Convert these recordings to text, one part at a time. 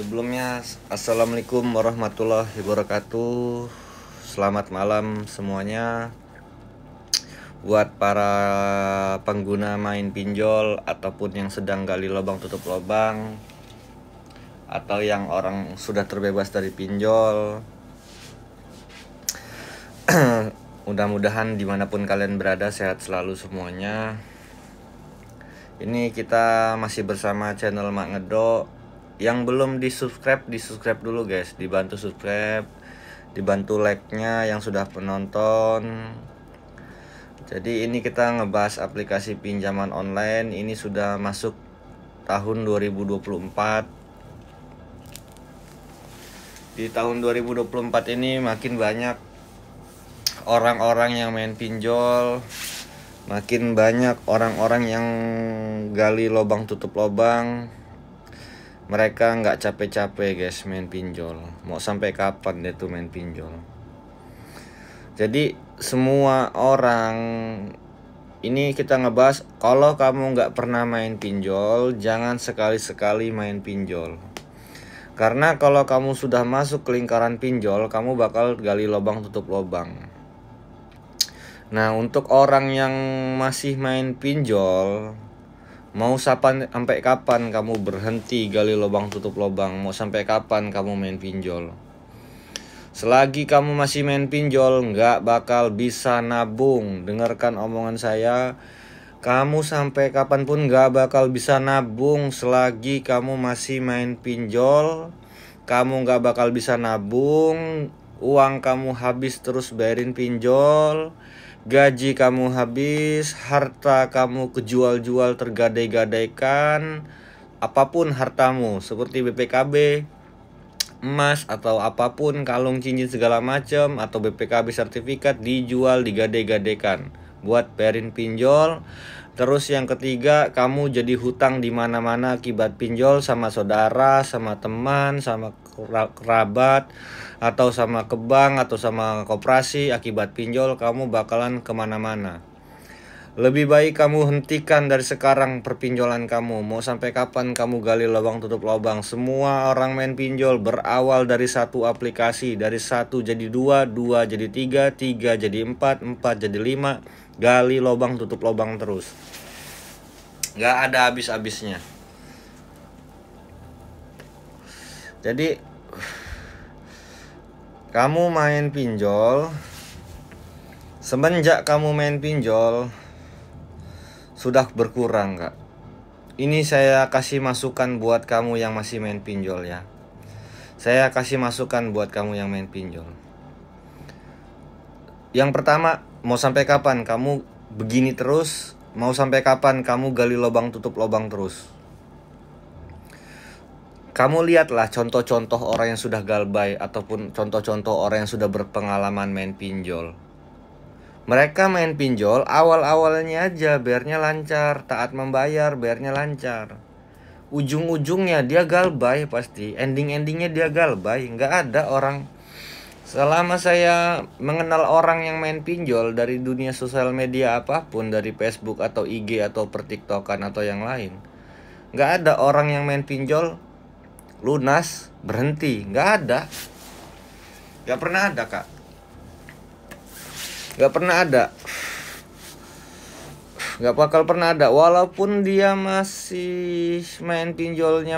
Sebelumnya, Assalamualaikum warahmatullahi wabarakatuh. Selamat malam semuanya. Buat para pengguna main pinjol ataupun yang sedang gali lubang tutup lubang, atau yang orang sudah terbebas dari pinjol, mudah-mudahan dimanapun kalian berada sehat selalu semuanya. Ini kita masih bersama channel Mak Ngedok. Yang belum di-subscribe dulu guys. Dibantu subscribe, dibantu like-nya yang sudah penonton. Jadi ini kita ngebahas aplikasi pinjaman online. Ini sudah masuk tahun 2024. Di tahun 2024 ini makin banyak orang-orang yang main pinjol, makin banyak orang-orang yang gali lubang tutup lubang. Mereka nggak capek-capek guys main pinjol. Mau sampai kapan dia tuh main pinjol? Jadi semua orang, ini kita ngebahas, kalau kamu nggak pernah main pinjol, jangan sekali-sekali main pinjol. Karena kalau kamu sudah masuk ke lingkaran pinjol, kamu bakal gali lubang tutup lubang. Nah, untuk orang yang masih main pinjol, mau sampai kapan kamu berhenti gali lubang tutup lubang? Mau sampai kapan kamu main pinjol? Selagi kamu masih main pinjol, nggak bakal bisa nabung. Dengarkan omongan saya. Kamu sampai kapanpun nggak bakal bisa nabung selagi kamu masih main pinjol. Kamu nggak bakal bisa nabung. Uang kamu habis terus bayarin pinjol. Gaji kamu habis, harta kamu kejual-jual tergadai-gadaikan, apapun hartamu seperti BPKB, emas atau apapun, kalung cincin segala macam, atau BPKB sertifikat dijual digadai-gadaikan buat bayarin pinjol. Terus yang ketiga, kamu jadi hutang di mana-mana akibat pinjol, sama saudara, sama teman, sama kerabat, atau sama ke bank, atau sama koperasi. Akibat pinjol kamu bakalan kemana-mana. Lebih baik kamu hentikan dari sekarang perpinjolan kamu. Mau sampai kapan kamu gali lubang tutup lubang? Semua orang main pinjol berawal dari satu aplikasi. Dari satu jadi dua, dua jadi tiga, tiga jadi empat, empat jadi lima. Gali lubang tutup lubang terus. Gak ada habis-habisnya. Jadi kamu main pinjol, semenjak kamu main pinjol sudah berkurang kak. Ini saya kasih masukan buat kamu yang masih main pinjol ya. Saya kasih masukan buat kamu yang main pinjol. Yang pertama, mau sampai kapan kamu begini terus? Mau sampai kapan kamu gali lubang tutup lubang terus? Kamu lihatlah contoh-contoh orang yang sudah galbay, ataupun contoh-contoh orang yang sudah berpengalaman main pinjol. Mereka main pinjol awal-awalnya aja bayarnya lancar, taat membayar, bayarnya lancar. Ujung-ujungnya dia galbay pasti, ending-endingnya dia galbay. Nggak ada orang, selama saya mengenal orang yang main pinjol dari dunia sosial media apapun, dari Facebook atau IG atau pertiktokan atau yang lain, nggak ada orang yang main pinjol lunas berhenti. Nggak ada, nggak pernah ada kak, nggak pernah ada, nggak bakal pernah ada. Walaupun dia masih main pinjolnya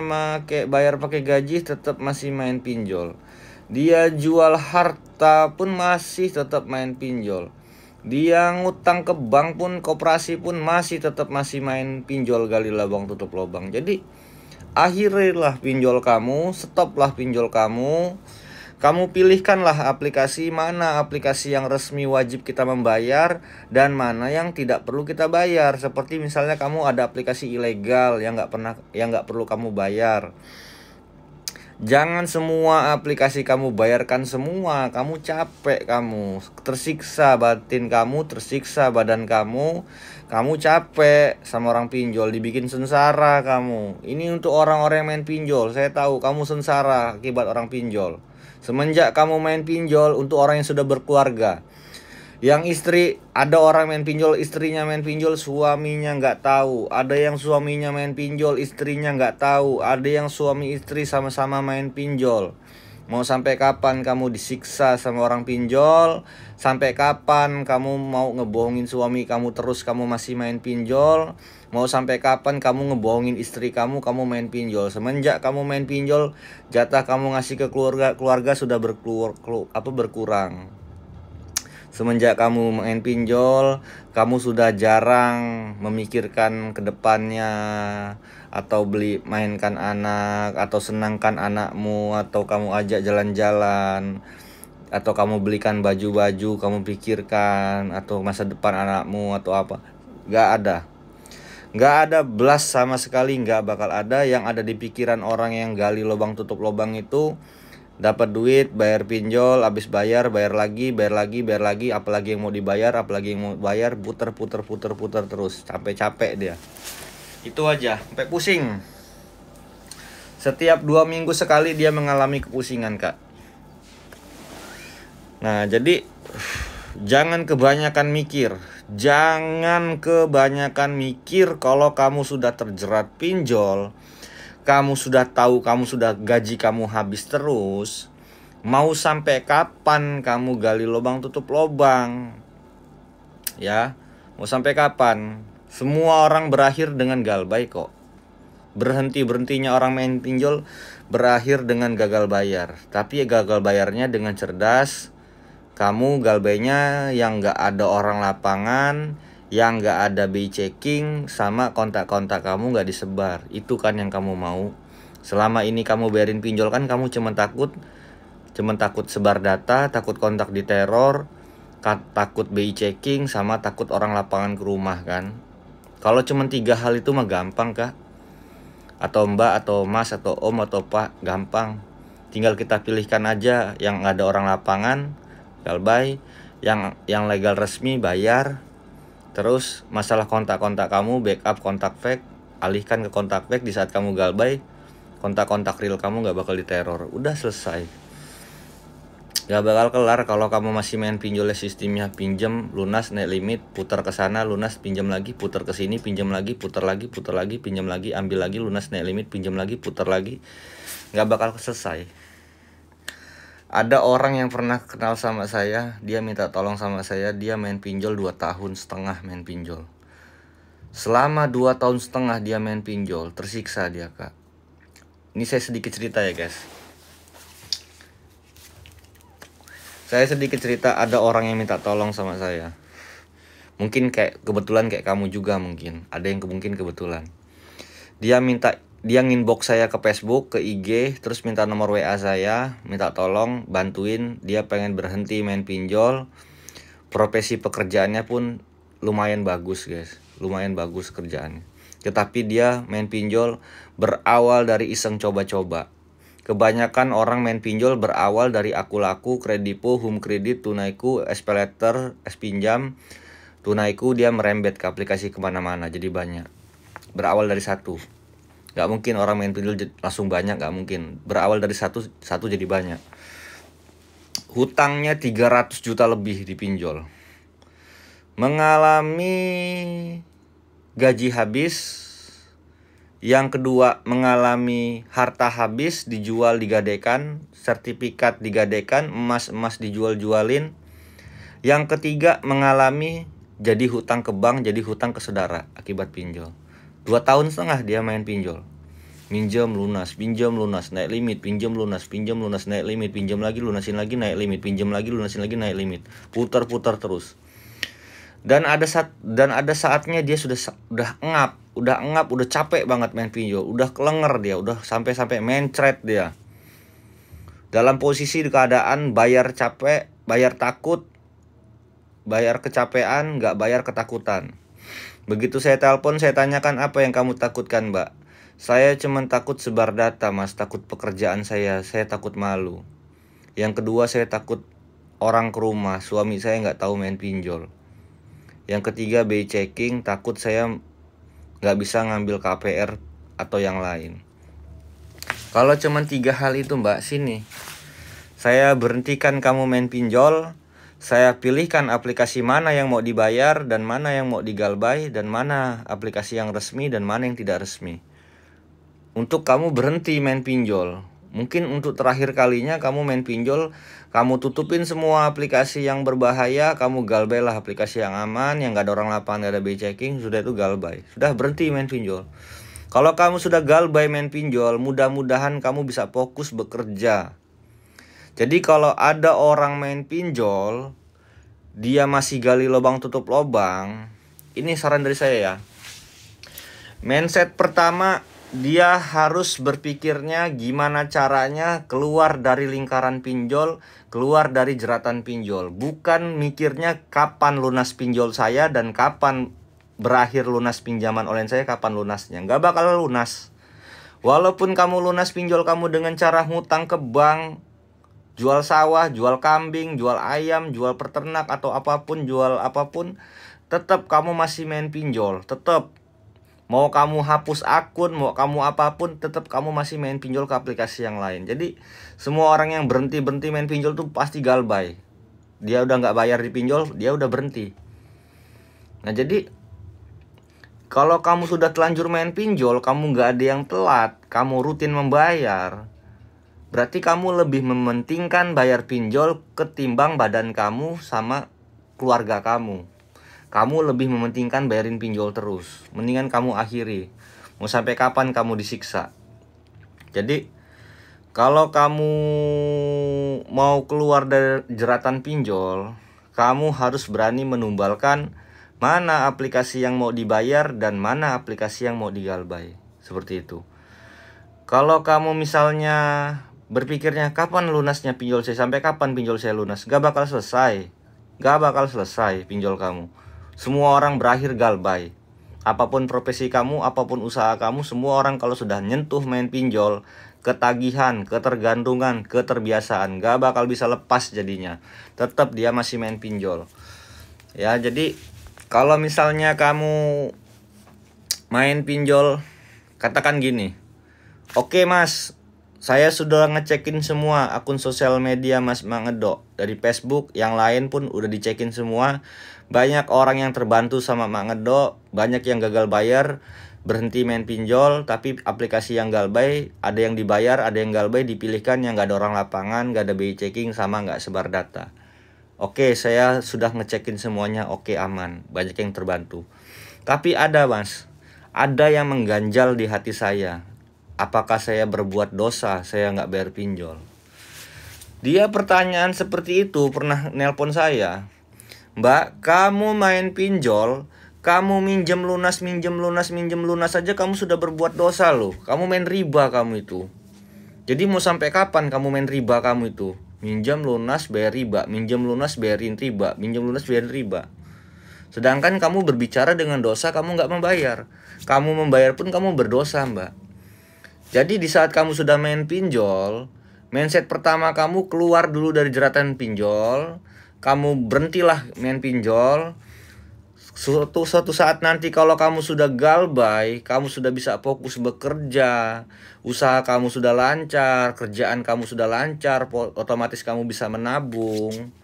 bayar pakai gaji, tetap masih main pinjol. Dia jual harta pun masih tetap main pinjol. Dia ngutang ke bank pun, koperasi pun masih tetap masih main pinjol, gali lubang tutup lubang. Jadi akhirilah pinjol kamu, stoplah pinjol kamu. Kamu pilihkanlah aplikasi, mana aplikasi yang resmi wajib kita membayar dan mana yang tidak perlu kita bayar. Seperti misalnya kamu ada aplikasi ilegal yang nggak perlu kamu bayar. Jangan semua aplikasi kamu bayarkan semua. Kamu capek, kamu tersiksa batin kamu, tersiksa badan kamu. Kamu capek sama orang pinjol, dibikin sengsara kamu. Ini untuk orang-orang yang main pinjol. Saya tahu kamu sengsara akibat orang pinjol. Semenjak kamu main pinjol, untuk orang yang sudah berkeluarga, Yang istri, ada orang main pinjol, istrinya main pinjol, suaminya nggak tahu. Ada yang suaminya main pinjol, istrinya nggak tahu. Ada yang suami istri sama-sama main pinjol. Mau sampai kapan kamu disiksa sama orang pinjol? Sampai kapan kamu mau ngebohongin suami kamu terus kamu masih main pinjol? Mau sampai kapan kamu ngebohongin istri kamu main pinjol? Semenjak kamu main pinjol, jatah kamu ngasih ke keluarga sudah berkurang. Semenjak kamu main pinjol, kamu sudah jarang memikirkan ke depannya, atau mainkan anak, atau senangkan anakmu, atau kamu ajak jalan-jalan, atau kamu belikan baju-baju, kamu pikirkan, atau masa depan anakmu, atau apa. Gak ada. Gak ada belas sama sekali, gak bakal ada. Yang ada di pikiran orang yang gali lubang tutup lubang itu, dapat duit, bayar pinjol, habis bayar lagi, apalagi yang mau dibayar, puter terus, capek dia. Itu aja, sampai pusing. Setiap 2 minggu sekali dia mengalami kepusingan, Kak. Nah, jadi jangan kebanyakan mikir. Jangan kebanyakan mikir kalau kamu sudah terjerat pinjol. Kamu sudah tahu, gaji kamu habis terus. Mau sampai kapan kamu gali lubang tutup lubang? Ya, mau sampai kapan? Semua orang berakhir dengan galbay kok. Berhentinya orang main pinjol berakhir dengan gagal bayar. Tapi gagal bayarnya dengan cerdas. Kamu galbaynya yang gak ada orang lapangan, yang gak ada BI checking, sama kontak-kontak kamu gak disebar. Itu kan yang kamu mau. Selama ini kamu bayarin pinjol kan kamu cuma takut sebar data, takut kontak diteror, takut BI checking, sama takut orang lapangan ke rumah kan. Kalau cuma 3 hal itu mah gampang, Kak. Atau Mbak, atau Mas, atau Om, atau Pak, gampang. Tinggal kita pilihkan aja yang ada orang lapangan, galbay, yang legal resmi bayar. Terus masalah kontak-kontak kamu, backup kontak fake, alihkan ke kontak fake di saat kamu galbay. Kontak-kontak real kamu gak bakal diteror. Udah selesai. Gak bakal kelar kalau kamu masih main pinjolnya sistemnya pinjam, lunas, naik limit, putar ke sana, lunas, pinjam lagi, putar ke sini, pinjam lagi, putar lagi, pinjam lagi, ambil lagi, lunas, naik limit, pinjam lagi, putar lagi. Gak bakal selesai. Ada orang yang pernah kenal sama saya, dia minta tolong sama saya, dia main pinjol 2,5 tahun main pinjol. Selama 2,5 tahun dia main pinjol, tersiksa dia, Kak. Ini saya sedikit cerita ya, guys. Saya sedikit cerita, ada orang yang minta tolong sama saya. Mungkin kebetulan kayak kamu juga mungkin. Ada yang mungkin kebetulan. Dia nginbox saya ke Facebook, ke IG, terus minta nomor WA saya, minta tolong bantuin, dia pengen berhenti main pinjol. Profesi pekerjaannya pun lumayan bagus, guys. Lumayan bagus kerjaannya. Tetapi dia main pinjol berawal dari iseng coba-coba. Kebanyakan orang main pinjol berawal dari Aku Laku, Kredipo, Home Kredit, Tunaiku, SPayLater, Spinjam. Tunaiku dia merembet ke aplikasi kemana-mana, jadi banyak. Berawal dari satu. Gak mungkin orang main pinjol langsung banyak, gak mungkin. Berawal dari satu jadi banyak. Hutangnya 300 juta lebih di pinjol. Mengalami gaji habis. Yang kedua, mengalami harta habis, dijual digadekan, sertifikat digadekan, emas dijual-jualin. Yang ketiga, mengalami jadi hutang ke bank, jadi hutang ke saudara akibat pinjol. 2,5 tahun dia main pinjol. Pinjam lunas, naik limit, pinjam lunas, naik limit, pinjam lagi, lunasin lagi, naik limit, pinjam lagi, lunasin lagi, naik limit. Putar terus. Dan ada saatnya dia udah ngap, udah capek banget main pinjol, udah kelenger dia, udah sampai mencret dia. Dalam posisi di keadaan bayar capek, bayar takut, bayar kecapean, nggak bayar ketakutan. Begitu saya telepon, saya tanyakan, apa yang kamu takutkan, Mbak? Saya cuma takut sebar data, Mas. Takut pekerjaan saya takut malu. Yang kedua, saya takut orang ke rumah, suami saya nggak tahu main pinjol. Yang ketiga, BI checking, takut saya nggak bisa ngambil KPR atau yang lain. Kalau cuma 3 hal itu, Mbak, sini saya berhentikan kamu main pinjol. Saya pilihkan aplikasi mana yang mau dibayar dan mana yang mau digalbay, dan mana aplikasi yang resmi dan mana yang tidak resmi. Untuk kamu berhenti main pinjol. Mungkin untuk terakhir kalinya kamu main pinjol, kamu tutupin semua aplikasi yang berbahaya, kamu galbay lah aplikasi yang aman, yang gak ada orang lapangan, gak ada BI checking, sudah itu galbay. Sudah berhenti main pinjol. Kalau kamu sudah galbay main pinjol, mudah-mudahan kamu bisa fokus bekerja. Jadi kalau ada orang main pinjol, dia masih gali lubang tutup lubang, ini saran dari saya ya. Mindset pertama, dia harus berpikirnya gimana caranya keluar dari lingkaran pinjol, keluar dari jeratan pinjol. Bukan mikirnya kapan lunas pinjol saya dan kapan berakhir lunas pinjaman online saya, kapan lunasnya. Nggak bakal lunas. Walaupun kamu lunas pinjol kamu dengan cara ngutang ke bank, jual sawah, jual kambing, jual ayam, jual peternak atau apapun, jual apapun, tetap kamu masih main pinjol. Tetap. Mau kamu hapus akun, mau kamu apapun, tetap kamu masih main pinjol ke aplikasi yang lain. Jadi semua orang yang berhenti main pinjol tuh pasti galbay. Dia udah nggak bayar di pinjol, dia udah berhenti. Nah jadi kalau kamu sudah telanjur main pinjol, kamu nggak ada yang telat, kamu rutin membayar, berarti kamu lebih mementingkan bayar pinjol ketimbang badan kamu sama keluarga kamu. Kamu lebih mementingkan bayarin pinjol terus. Mendingan kamu akhiri. Mau sampai kapan kamu disiksa? Jadi kalau kamu mau keluar dari jeratan pinjol, kamu harus berani menumbalkan mana aplikasi yang mau dibayar dan mana aplikasi yang mau digalbay. Seperti itu. Kalau kamu misalnya berpikirnya kapan lunasnya pinjol saya, sampai kapan pinjol saya lunas, gak bakal selesai. Gak bakal selesai pinjol kamu. Semua orang berakhir galbay. Apapun profesi kamu, apapun usaha kamu, semua orang kalau sudah nyentuh main pinjol, ketagihan, ketergantungan, keterbiasaan, gak bakal bisa lepas jadinya. Tetap dia masih main pinjol. Ya, jadi kalau misalnya kamu main pinjol, katakan gini, oke mas, saya sudah ngecekin semua akun sosial media Mas Mang Edo. Dari Facebook, yang lain pun udah dicekin semua. Banyak orang yang terbantu sama Mang Edo, banyak yang gagal bayar, berhenti main pinjol, tapi aplikasi yang galbay, ada yang dibayar, ada yang galbay, dipilihkan yang gak ada orang lapangan, gak ada BI checking, sama gak sebar data. Oke, saya sudah ngecekin semuanya, oke aman, banyak yang terbantu. Tapi ada mas, ada yang mengganjal di hati saya. Apakah saya berbuat dosa, saya gak bayar pinjol? Dia pertanyaan seperti itu pernah nelpon saya. Mbak, kamu main pinjol, kamu minjem lunas saja kamu sudah berbuat dosa loh. Kamu main riba kamu itu. Jadi mau sampai kapan kamu main riba kamu itu? Minjem lunas bayar riba, minjem lunas bayarin riba, minjem lunas bayarin riba. Sedangkan kamu berbicara dengan dosa, kamu nggak membayar. Kamu membayar pun kamu berdosa mbak. Jadi di saat kamu sudah main pinjol, mindset pertama kamu keluar dulu dari jeratan pinjol. Kamu berhentilah main pinjol. Suatu saat nanti kalau kamu sudah galbay, kamu sudah bisa fokus bekerja, usaha kamu sudah lancar, kerjaan kamu sudah lancar, otomatis kamu bisa menabung.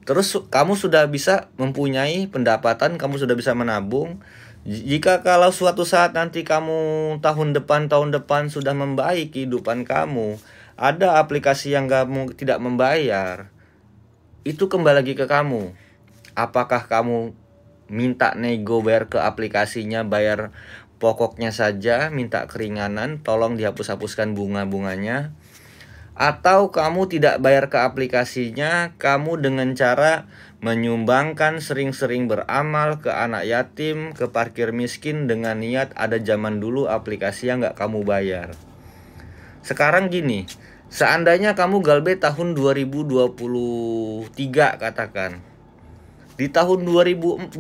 Terus kamu sudah bisa mempunyai pendapatan, kamu sudah bisa menabung. Jika kalau suatu saat nanti kamu tahun depan sudah membaik kehidupan kamu, ada aplikasi yang kamu tidak membayar, itu kembali lagi ke kamu. Apakah kamu minta nego bayar ke aplikasinya, bayar pokoknya saja, minta keringanan, tolong dihapus-hapuskan bunga-bunganya, atau kamu tidak bayar ke aplikasinya, kamu dengan cara menyumbangkan, sering-sering beramal ke anak yatim, ke parkir miskin dengan niat ada zaman dulu aplikasi yang nggak kamu bayar. Sekarang gini, seandainya kamu galbay tahun 2023 katakan, di tahun 2024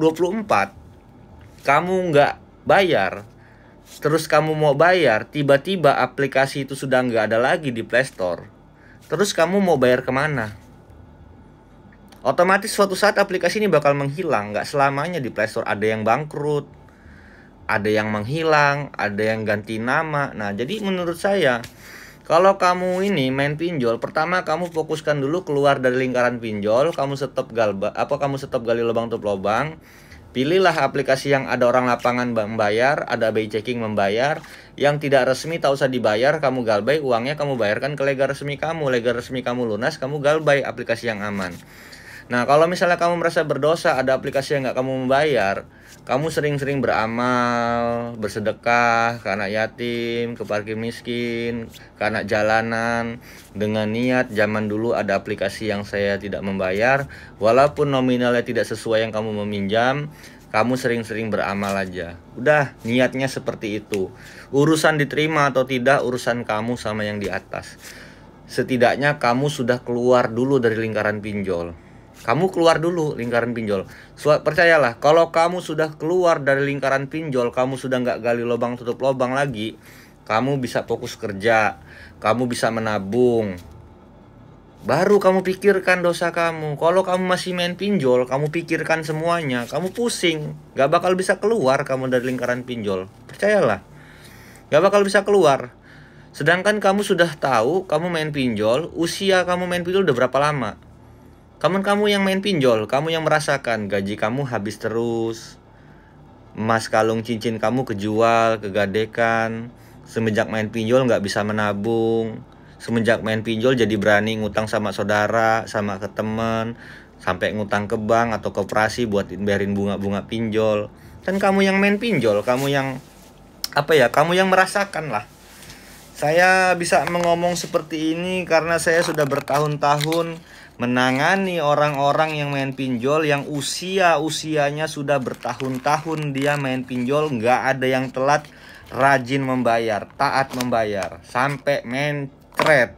kamu nggak bayar, terus kamu mau bayar, tiba-tiba aplikasi itu sudah nggak ada lagi di Play Store, terus kamu mau bayar kemana? Otomatis suatu saat aplikasi ini bakal menghilang, nggak selamanya di Play Store. Ada yang bangkrut, ada yang menghilang, ada yang ganti nama. Nah jadi menurut saya, Kalau kamu ini main pinjol, pertama kamu fokuskan dulu keluar dari lingkaran pinjol, kamu stop gali lubang tutup lubang. Pilihlah aplikasi yang ada orang lapangan membayar, ada BI checking membayar. Yang tidak resmi tak usah dibayar, kamu galbay, uangnya kamu bayarkan ke lega resmi kamu. Lega resmi kamu lunas, kamu galbay aplikasi yang aman. Nah, kalau misalnya kamu merasa berdosa, ada aplikasi yang nggak kamu membayar, kamu sering-sering beramal, bersedekah ke anak yatim, ke fakir miskin, ke anak jalanan, dengan niat zaman dulu ada aplikasi yang saya tidak membayar, walaupun nominalnya tidak sesuai yang kamu meminjam, kamu sering-sering beramal aja. Udah, niatnya seperti itu. Urusan diterima atau tidak, urusan kamu sama yang di atas. Setidaknya kamu sudah keluar dulu dari lingkaran pinjol. Kamu keluar dulu lingkaran pinjol. Percayalah, kalau kamu sudah keluar dari lingkaran pinjol, kamu sudah nggak gali lubang tutup lubang lagi, kamu bisa fokus kerja, kamu bisa menabung. Baru kamu pikirkan dosa kamu. Kalau kamu masih main pinjol, kamu pikirkan semuanya, kamu pusing, nggak bakal bisa keluar kamu dari lingkaran pinjol. Percayalah, nggak bakal bisa keluar. Sedangkan kamu sudah tahu kamu main pinjol, usia kamu main pinjol udah berapa lama. Kamu yang main pinjol, kamu yang merasakan gaji kamu habis terus, emas kalung cincin kamu kejual, kegadekan. Semenjak main pinjol nggak bisa menabung. Semenjak main pinjol jadi berani ngutang sama saudara, sama ke temen, sampai ngutang ke bank atau koperasi buat bayarin bunga-bunga pinjol. Kan kamu yang main pinjol, kamu yang kamu yang merasakan lah. Saya bisa mengomong seperti ini karena saya sudah bertahun-tahun menangani orang-orang yang main pinjol, yang usianya sudah bertahun-tahun dia main pinjol, nggak ada yang telat, rajin membayar, taat membayar, sampai mencret,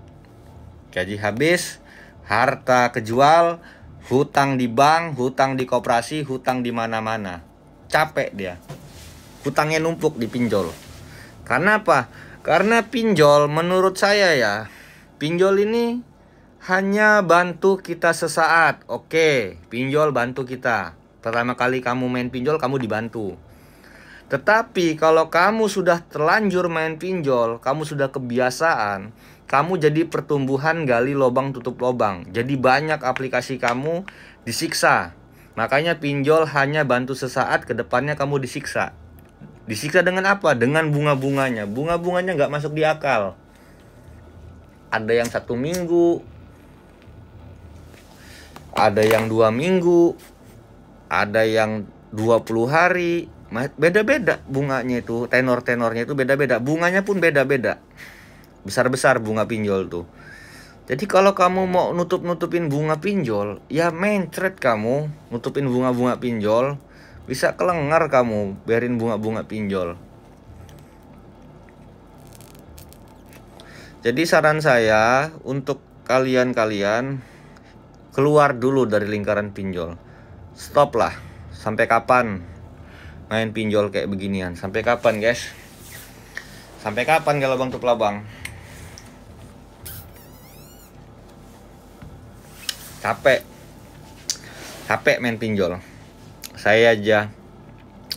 gaji habis, harta kejual, hutang di bank, hutang di koperasi, hutang di mana-mana, capek dia, hutangnya numpuk di pinjol. Karena apa? Karena pinjol menurut saya ya, pinjol ini hanya bantu kita sesaat. Oke, pinjol bantu kita. Pertama kali kamu main pinjol, kamu dibantu. Tetapi kalau kamu sudah terlanjur main pinjol, kamu sudah kebiasaan, kamu jadi pertumbuhan gali lubang tutup lubang. Jadi banyak aplikasi kamu disiksa. Makanya pinjol hanya bantu sesaat, kedepannya kamu disiksa. Disiksa dengan apa? Dengan bunga-bunganya. Bunga-bunganya nggak masuk di akal. Ada yang 1 minggu, ada yang 2 minggu, ada yang 20 hari. Beda-beda bunganya itu, tenor-tenornya itu beda-beda. Bunganya pun beda-beda. Besar-besar bunga pinjol tuh. Jadi kalau kamu mau nutup-nutupin bunga pinjol, ya mencret kamu, nutupin bunga-bunga pinjol, bisa kelengar kamu biarin bunga-bunga pinjol. Jadi saran saya untuk kalian-kalian, keluar dulu dari lingkaran pinjol. Stop lah. Sampai kapan main pinjol kayak beginian? Sampai kapan guys? Sampai kapan kalau bang tutup labang? Capek main pinjol. Saya aja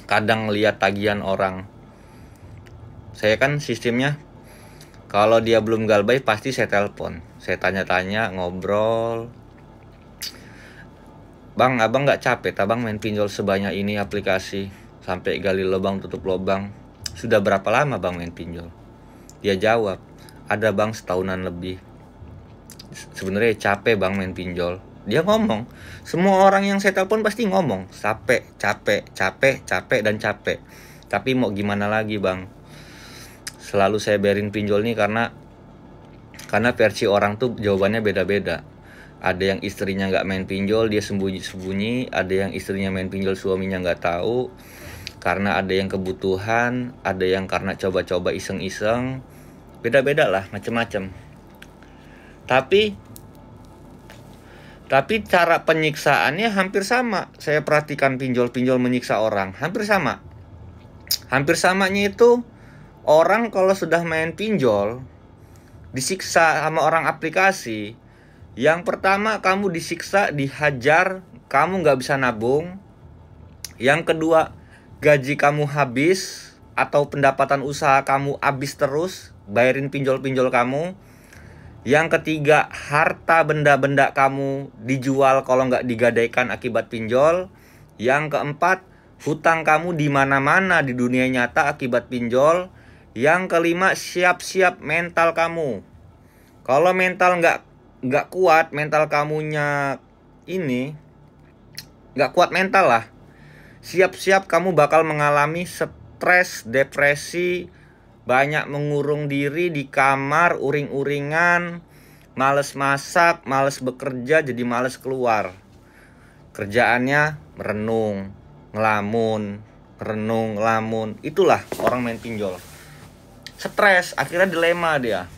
kadang lihat tagihan orang. Saya kan sistemnya, kalau dia belum galbay pasti saya telepon. Saya tanya-tanya, ngobrol. Bang, abang gak capek abang main pinjol sebanyak ini aplikasi, sampai gali lubang tutup lubang? Sudah berapa lama bang main pinjol? Dia jawab, ada bang setahunan lebih. Sebenarnya capek bang main pinjol. Dia ngomong, semua orang yang saya telepon pasti ngomong, capek. Tapi mau gimana lagi bang? Selalu saya bayarin pinjol nih karena versi orang tuh jawabannya beda-beda. Ada yang istrinya nggak main pinjol, dia sembunyi-sembunyi. Ada yang istrinya main pinjol, suaminya nggak tahu. Karena ada yang kebutuhan, ada yang karena coba-coba iseng-iseng. Beda-beda lah, macem-macem. Tapi cara penyiksaannya hampir sama. Saya perhatikan pinjol-pinjol menyiksa orang, hampir sama. Hampir samanya itu, orang kalau sudah main pinjol, disiksa sama orang aplikasi. Yang pertama, kamu disiksa, dihajar, kamu nggak bisa nabung. Yang kedua, gaji kamu habis atau pendapatan usaha kamu habis terus, bayarin pinjol-pinjol kamu. Yang ketiga, harta benda-benda kamu dijual kalau nggak digadaikan akibat pinjol. Yang keempat, hutang kamu di mana-mana di dunia nyata akibat pinjol. Yang kelima, siap-siap mental kamu. Kalau mental nggak kuat, mental kamunya ini nggak kuat mental lah, siap-siap kamu bakal mengalami stres, depresi, banyak mengurung diri di kamar, uring-uringan, males masak, males bekerja, jadi males keluar. Kerjaannya merenung, ngelamun, merenung, ngelamun. Itulah orang main pinjol. Stres, akhirnya dilema dia.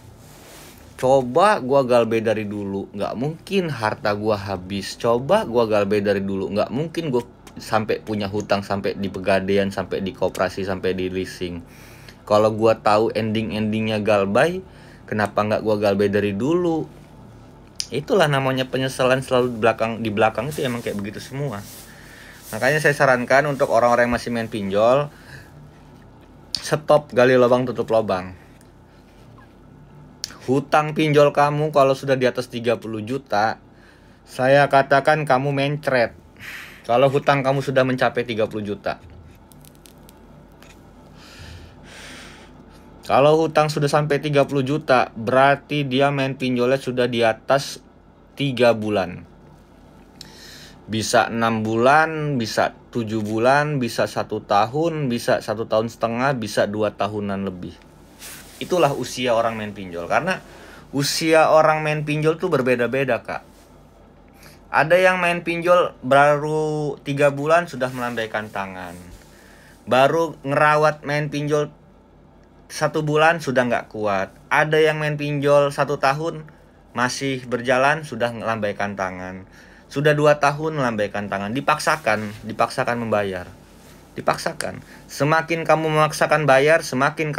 Coba gua galbay dari dulu, nggak mungkin harta gua habis. Coba gua galbay dari dulu, nggak mungkin gua sampai punya hutang, sampai di pegadaian, sampai di koperasi, sampai di leasing. Kalau gua tahu endingnya galbay, kenapa nggak gua galbay dari dulu? Itulah namanya penyesalan selalu di belakang itu emang kayak begitu semua. Makanya saya sarankan untuk orang-orang yang masih main pinjol, stop gali lubang tutup lubang. Hutang pinjol kamu kalau sudah di atas 30 juta, saya katakan kamu mencret. Kalau hutang kamu sudah mencapai 30 juta. Kalau hutang sudah sampai 30 juta, berarti dia main pinjolnya sudah di atas 3 bulan. Bisa 6 bulan, bisa 7 bulan, bisa 1 tahun, bisa 1 tahun setengah, bisa 2 tahunan lebih. Itulah usia orang main pinjol. Karena usia orang main pinjol tuh berbeda-beda, Kak. Ada yang main pinjol baru 3 bulan sudah melambaikan tangan. Baru ngerawat main pinjol 1 bulan sudah nggak kuat. Ada yang main pinjol 1 tahun masih berjalan sudah melambaikan tangan. Sudah 2 tahun melambaikan tangan. Dipaksakan membayar. Dipaksakan. Semakin kamu memaksakan bayar, semakin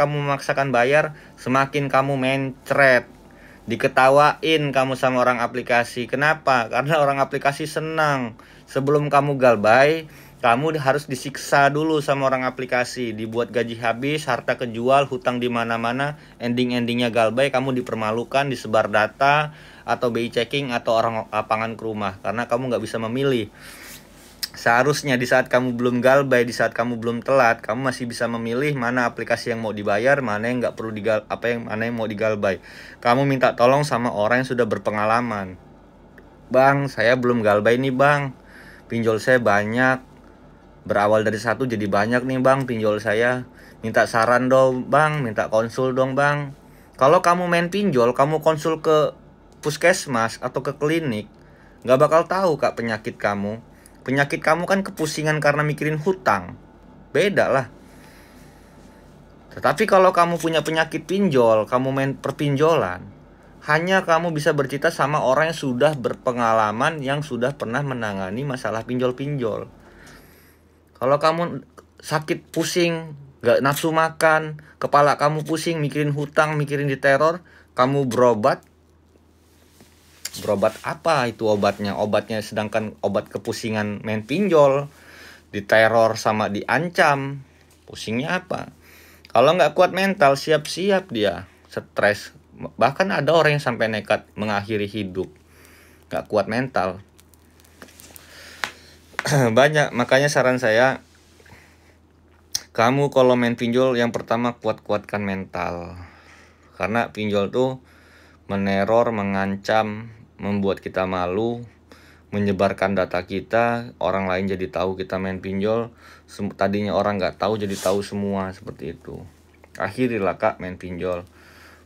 kamu mencret. Diketawain kamu sama orang aplikasi. Kenapa? Karena orang aplikasi senang. Sebelum kamu galbay, kamu harus disiksa dulu sama orang aplikasi. Dibuat gaji habis, harta kejual, hutang di mana-mana, endingnya galbay, kamu dipermalukan, disebar data atau BI checking atau orang lapangan ke rumah karena kamu nggak bisa memilih. Seharusnya di saat kamu belum galbay, di saat kamu belum telat, kamu masih bisa memilih mana aplikasi yang mau dibayar, mana yang nggak perlu mana yang mau digalbay. Kamu minta tolong sama orang yang sudah berpengalaman. Bang, saya belum galbay nih bang, pinjol saya banyak, berawal dari 1 jadi banyak nih bang pinjol saya. Minta saran dong bang, minta konsul dong bang. Kalau kamu main pinjol, kamu konsul ke puskesmas atau ke klinik, nggak bakal tahu kak penyakit kamu. Penyakit kamu kan kepusingan karena mikirin hutang. Beda lah. Tetapi kalau kamu punya penyakit pinjol, kamu main perpinjolan, hanya kamu bisa bercerita sama orang yang sudah berpengalaman, yang sudah pernah menangani masalah pinjol-pinjol. Kalau kamu sakit pusing, gak nafsu makan, kepala kamu pusing, mikirin hutang, mikirin diteror, kamu berobat apa itu obatnya? Obatnya sedangkan obat kepusingan main pinjol, diteror sama diancam, pusingnya apa? Kalau nggak kuat mental, siap-siap dia stres. Bahkan ada orang yang sampai nekat mengakhiri hidup, nggak kuat mental. Banyak, makanya saran saya, kamu kalau main pinjol yang pertama kuatkan mental. Karena pinjol tuh meneror, mengancam, membuat kita malu, menyebarkan data kita, orang lain jadi tahu kita main pinjol. Tadinya orang nggak tahu jadi tahu semua, seperti itu. Akhirilah kak main pinjol.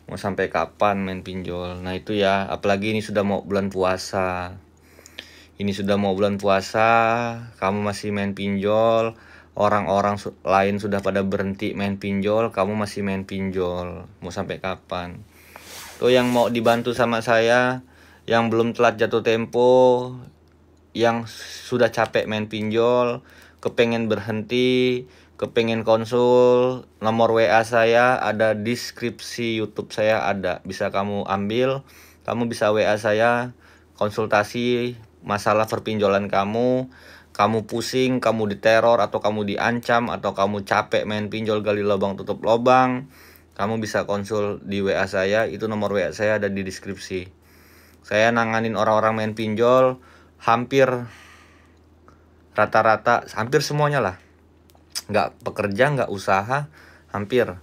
Mau sampai kapan main pinjol? Nah itu ya, apalagi ini sudah mau bulan puasa. Kamu masih main pinjol. Orang-orang lain sudah pada berhenti main pinjol, kamu masih main pinjol. Mau sampai kapan? Tuh yang mau dibantu sama saya, yang belum telat jatuh tempo, yang sudah capek main pinjol, kepengen berhenti, kepengen konsul, nomor WA saya ada, deskripsi YouTube saya ada, bisa kamu ambil. Kamu bisa WA saya, konsultasi masalah perpinjolan kamu pusing, kamu diteror, atau kamu diancam, atau kamu capek main pinjol gali lubang tutup lubang, kamu bisa konsul di WA saya, itu nomor WA saya ada di deskripsi. Saya nanganin orang-orang main pinjol hampir rata-rata, hampir semuanya lah. Nggak pekerja, nggak usaha, hampir.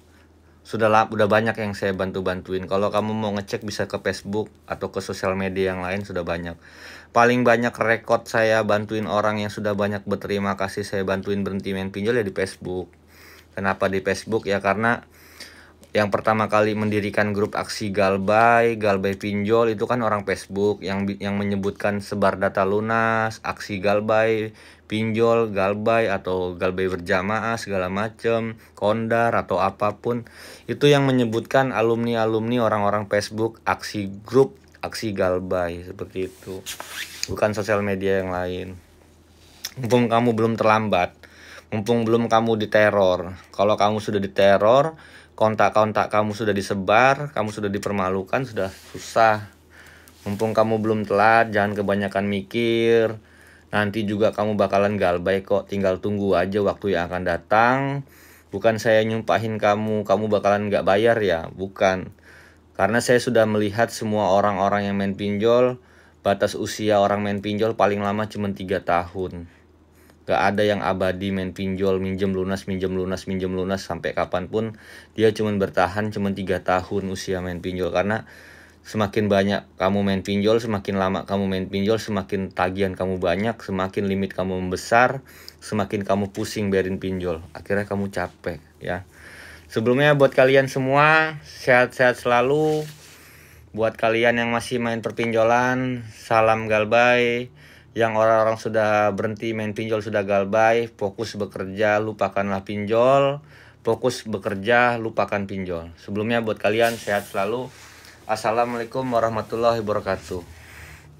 Udah banyak yang saya bantuin. Kalau kamu mau ngecek bisa ke Facebook atau ke sosial media yang lain, sudah banyak. Paling banyak rekod saya bantuin orang yang sudah banyak berterima kasih saya bantuin berhenti main pinjol ya di Facebook. Kenapa di Facebook? Ya karena yang pertama kali mendirikan grup aksi Galbay Pinjol itu kan orang Facebook yang menyebutkan sebar data lunas, aksi Galbay Pinjol, Galbay atau Galbay berjamaah segala macam, Kondar atau apapun. Itu yang menyebutkan alumni-alumni orang-orang Facebook aksi grup aksi Galbay seperti itu. Bukan sosial media yang lain. Mumpung kamu belum terlambat, mumpung belum kamu diteror. Kalau kamu sudah diteror, kontak-kontak kamu sudah disebar, kamu sudah dipermalukan, sudah susah. Mumpung kamu belum telat, jangan kebanyakan mikir. Nanti juga kamu bakalan galbay kok, tinggal tunggu aja waktu yang akan datang. Bukan saya nyumpahin kamu bakalan nggak bayar ya, bukan. Karena saya sudah melihat semua orang-orang yang main pinjol, batas usia orang main pinjol paling lama cuma 3 tahun. Gak ada yang abadi main pinjol, minjem lunas sampai kapanpun. Dia cuma bertahan cuma 3 tahun usia main pinjol. Karena semakin banyak kamu main pinjol, semakin lama kamu main pinjol, semakin tagihan kamu banyak, semakin limit kamu membesar, semakin kamu pusing bayarin pinjol. Akhirnya kamu capek ya. Sebelumnya buat kalian semua, sehat-sehat selalu. Buat kalian yang masih main perpinjolan, salam Galbay. Yang orang-orang sudah berhenti main pinjol sudah galbay, fokus bekerja, lupakanlah pinjol. Fokus bekerja, lupakan pinjol. Sebelumnya buat kalian sehat selalu. Assalamualaikum warahmatullahi wabarakatuh.